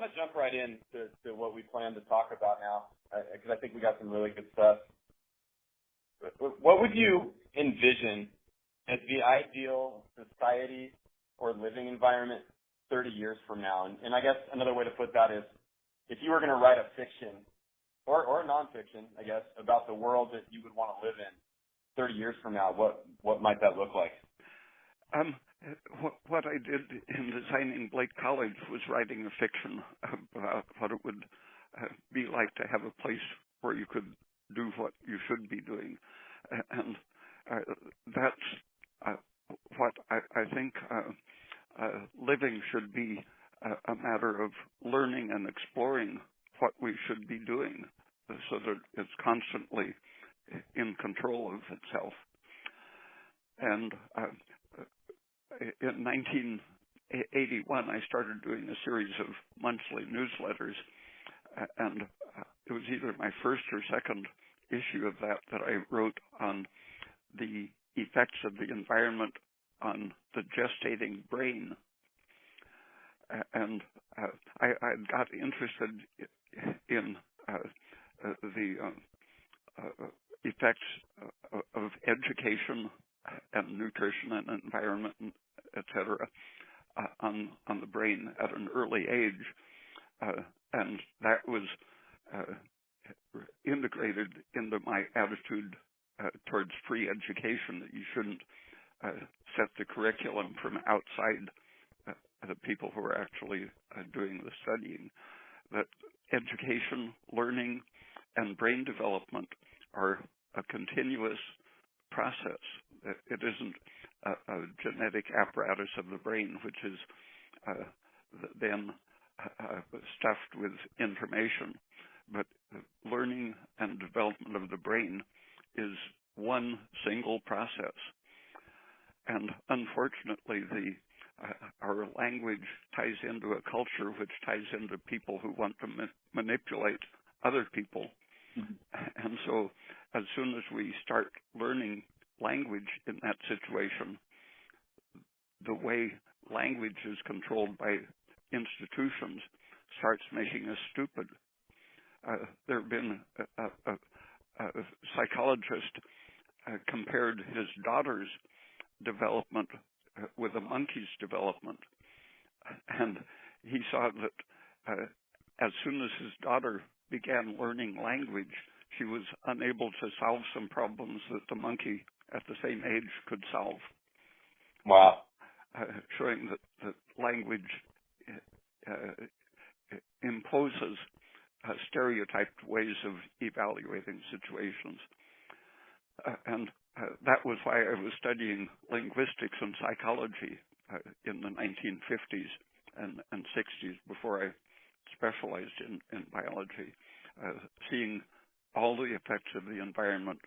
to jump right in to what we plan to talk about now, because I think we got some really good stuff. What would you envision as the ideal society or living environment 30 years from now? And I guess another way to put that is, if you were going to write a fiction or nonfiction, I guess, about the world that you would want to live in 30 years from now, what might that look like? What I did in designing Blake College was writing a fiction about what it would be like to have a place where you could do what you should be doing. And that's what I think living should be a matter of learning and exploring what we should be doing so that it's constantly in control of itself. And in 1981, I started doing a series of monthly newsletters, and it was either my first or second issue of that I wrote on the effects of the environment on the gestating brain. And I got interested in the effects of education and nutrition and environment, et cetera, on the brain at an early age. And that was integrated into my attitude towards free education, that you shouldn't set the curriculum from outside the people who are actually doing the studying. That education, learning, and brain development are a continuous process. It isn't a genetic apparatus of the brain, which is then stuffed with information. But learning and development of the brain is one single process. And unfortunately, our language ties into a culture which ties into people who want to manipulate other people. Mm-hmm. And so as soon as we start learning language in that situation, the way language is controlled by institutions starts making us stupid. There have been a psychologist compared his daughter's development with a monkey's development, and he saw that as soon as his daughter began learning language, she was unable to solve some problems that the monkey at the same age could solve. Wow. Showing that language imposes stereotyped ways of evaluating situations. And that was why I was studying linguistics and psychology in the 1950s and 60s before I specialized in biology, seeing all the effects of the environment,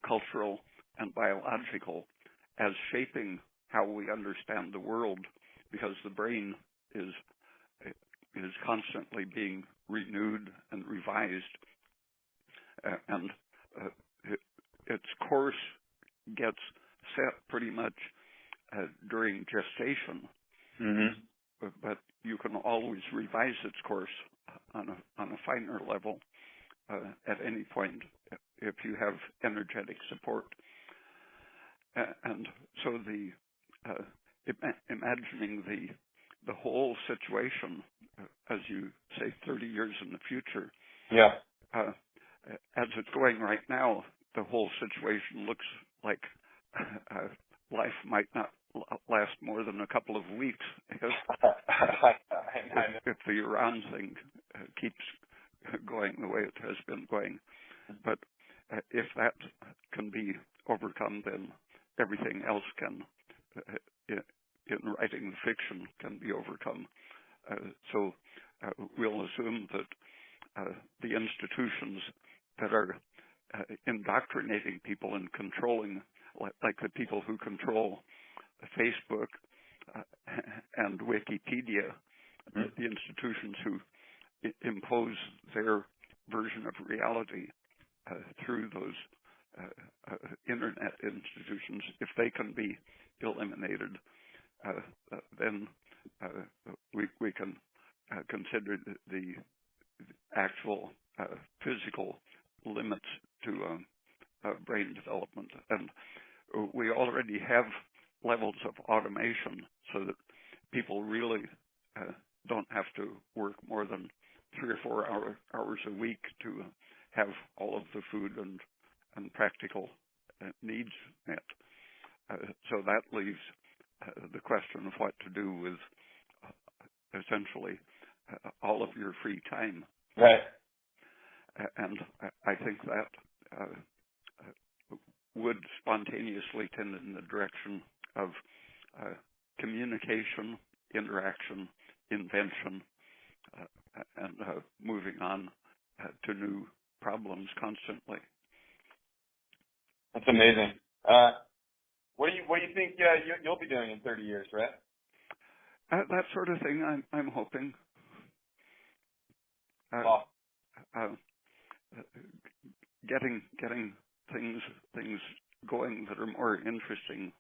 cultural and biological, as shaping how we understand the world, because the brain is constantly being renewed and revised, and its course gets set pretty much during gestation. Mm-hmm. But you can always revise its course on a finer level at any point if you have energetic support. And so imagining the whole situation, as you say, 30 years in the future. Yeah. As it's going right now, the whole situation looks like life might not last more than a couple of weeks if the Iran thing keeps going the way it has been going. But if that can be overcome, then everything else can, in writing the fiction, can be overcome. So we'll assume that the institutions that are indoctrinating people and controlling, like the people who control Facebook and Wikipedia, mm-hmm. the institutions who impose their version of reality through those internet institutions, if they can be eliminated, then we can consider the actual physical limits to brain development. And we already have levels of automation so that people really don't have to work more than 3 or 4 hours a week to have all of the food and practical needs met. So that leaves the question of what to do with essentially all of your free time. Right. And I think that would spontaneously tend in the direction of communication, interaction, invention, and moving on to new problems constantly. That's amazing. What do you think you'll be doing in 30 years, right? That sort of thing. I'm hoping. Getting things going that are more interesting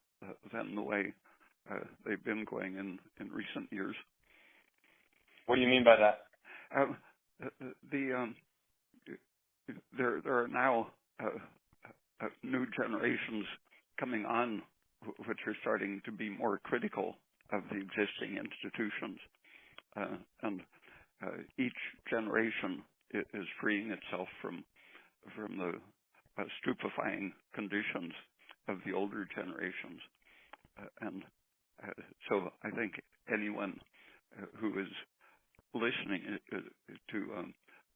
than the way they've been going in recent years. What do you mean by that? There are now new generations coming on which are starting to be more critical of the existing institutions, and each generation is freeing itself from the stupefying conditions of the older generations, and so I think anyone who is listening to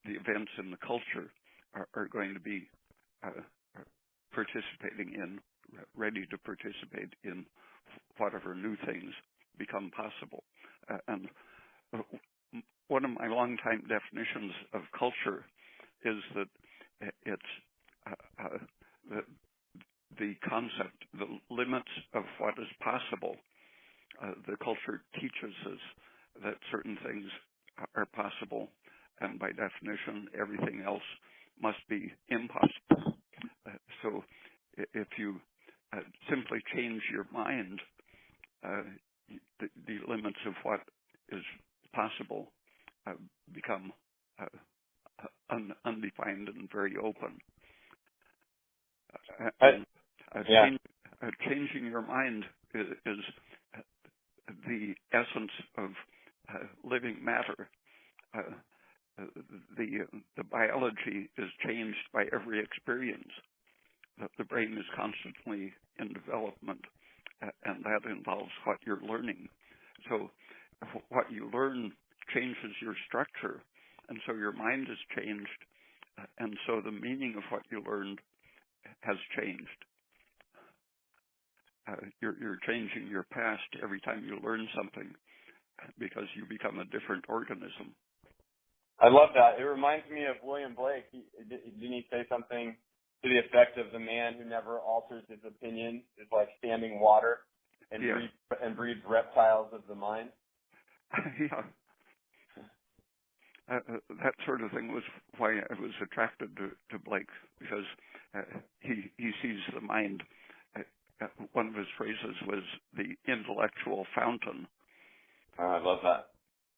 the events in the culture are going to be participating in, ready to participate in whatever new things become possible. And one of my longtime definitions of culture is that it's the concept, the limits of what is possible. The culture teaches us that certain things are possible, and by definition, everything else must be impossible. So if you simply change your mind, the limits of what is possible become undefined and very open. Changing your mind is the essence of living matter. The biology is changed by every experience. The brain is constantly in development, and that involves what you're learning. So what you learn changes your structure, and so your mind is changed, and so the meaning of what you learned has changed. You're changing your past every time you learn something because you become a different organism. I love that. It reminds me of William Blake. Didn't he say something to the effect of the man who never alters his opinion is like standing water and breeds reptiles of the mind? Yeah. That sort of thing was why I was attracted to Blake, because he sees the mind. One of his phrases was the intellectual fountain. Oh, I love that.